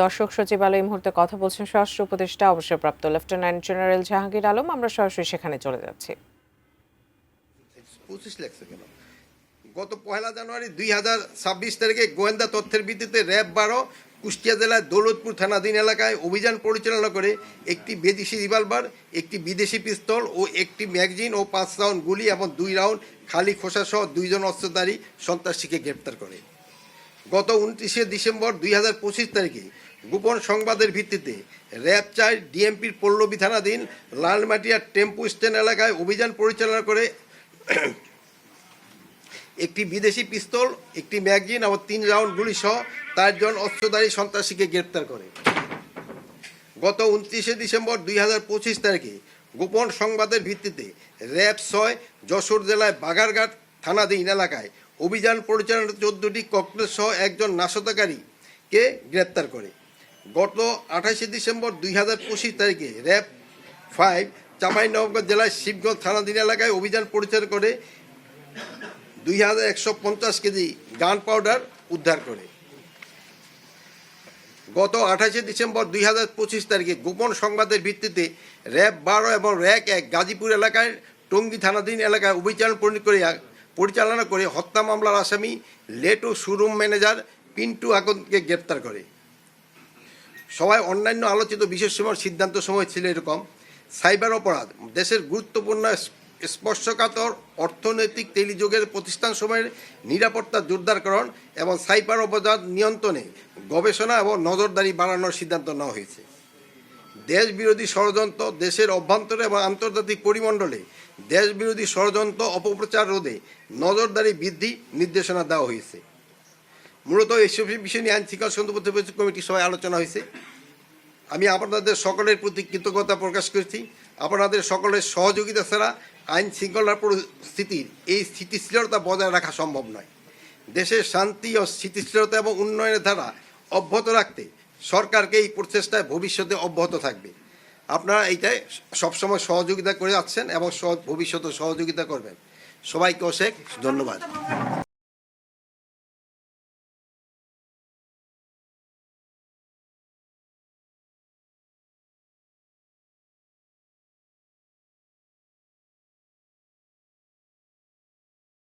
দর্শক সচিবালয় এই মুহূর্তে কথা বলছেন স্বরাষ্ট্র উপদেষ্টা অবসরপ্রাপ্ত লেফটেন্যান্ট জেনারেল জাহাঙ্গীর আলম। আমরা সরাসরি সেখানে চলে যাচ্ছি। 25 লাখ কেন? গত 1 জানুয়ারি 2026 তারিখে গোয়েন্দা তথ্যের ভিত্তিতে র্যাব 12 কুষ্টিয়া জেলার দৌলতপুর থানাধীন এলাকায় অভিযান পরিচালনা করে একটি বিদেশি রিভলভার, একটি বিদেশি পিস্তল ও একটি ম্যাগাজিন ও 5 রাউন্ড গুলি এবং 2 রাউন্ড খালি খোসাসহ 2 জন অস্ত্রধারী সন্ত্রাসীকে গ্রেপ্তার করে। গত 29 ডিসেম্বর 2025 তারিখে গোপন সংবাদের ভিত্তিতে র্যাব 4 ডিএমপির পল্লবী থানাধীন লালমাটিয়া টেম্পু স্ট্যান্ড এলাকায় অভিযান পরিচালনা করে একটি বিদেশি পিস্তল, একটি ম্যাগাজিন এবং 3 রাউন্ড গুলি সহ 4 জন অস্ত্রধারী সন্ত্রাসীকে গ্রেপ্তার করে। গত 29 ডিসেম্বর 2025 তারিখে গোপন সংবাদের ভিত্তিতে র্যাব 6 যশোর জেলায় বাগারঘাট থানাধীন এলাকায় অভিযান পরিচালনা 14টি ককটেল সহ একজন নাশকতাকারীকে গ্রেপ্তার করে। গত 28 ডিসেম্বর 2025 তারিখে র্যাব 5 চাঁপাইনবাবগঞ্জ জেলায় শিবগঞ্জ থানাধীন এলাকায় অভিযান পরিচালনা করে 2150 কেজি গান পাউডার উদ্ধার করে। গত 28 ডিসেম্বর 2025 তারিখে গোপন সংবাদের ভিত্তিতে র্যাব 12 এবং র্যাক 1 গাজীপুর এলাকায় টঙ্গী থানাধীন এলাকায় অভিযান পরিচালনা করে হত্যা মামলার আসামি লেটো শোরুম ম্যানেজার পিন্টু আকন্দকে গ্রেপ্তার করে। সবাই অন্যান্য আলোচিত বিষয়সমূহের সিদ্ধান্ত সময় ছিল এরকম: সাইবার অপরাধ, দেশের গুরুত্বপূর্ণ স্পর্শকাতর অর্থনৈতিক টেলিযোগের প্রতিষ্ঠানসমূহের নিরাপত্তা জোরদারকরণ এবং সাইবার অপরাধ নিয়ন্ত্রণে গবেষণা এবং নজরদারি বাড়ানোর সিদ্ধান্ত নেওয়া হয়েছে। দেশ বিরোধী ষড়যন্ত্র, দেশের অভ্যন্তরে এবং আন্তর্জাতিক পরিমণ্ডলে দেশ বিরোধী ষড়যন্ত্র অপপ্রচার রোধে নজরদারি বৃদ্ধি নির্দেশনা দেওয়া হয়েছে। মূলত এইসব বিষয় নিয়ে আইন শৃঙ্খলা সংক্রান্ত কমিটির সভায় আলোচনা হয়েছে। আমি আপনাদের সকলের প্রতি কৃতজ্ঞতা প্রকাশ করছি। আপনাদের সকলের সহযোগিতা ছাড়া আইন শৃঙ্খলার পরিস্থিতির এই স্থিতিশীলতা বজায় রাখা সম্ভব নয়। দেশের শান্তি ও স্থিতিশীলতা এবং উন্নয়নের ধারা অব্যাহত রাখতে সরকারকে এই প্রচেষ্টায় ভবিষ্যতে অব্যাহত থাকবে। আপনারা এইটাই সবসময় সহযোগিতা করে যাচ্ছেন এবং ভবিষ্যতে সহযোগিতা করবেন। সবাইকে অশেষ ধন্যবাদ।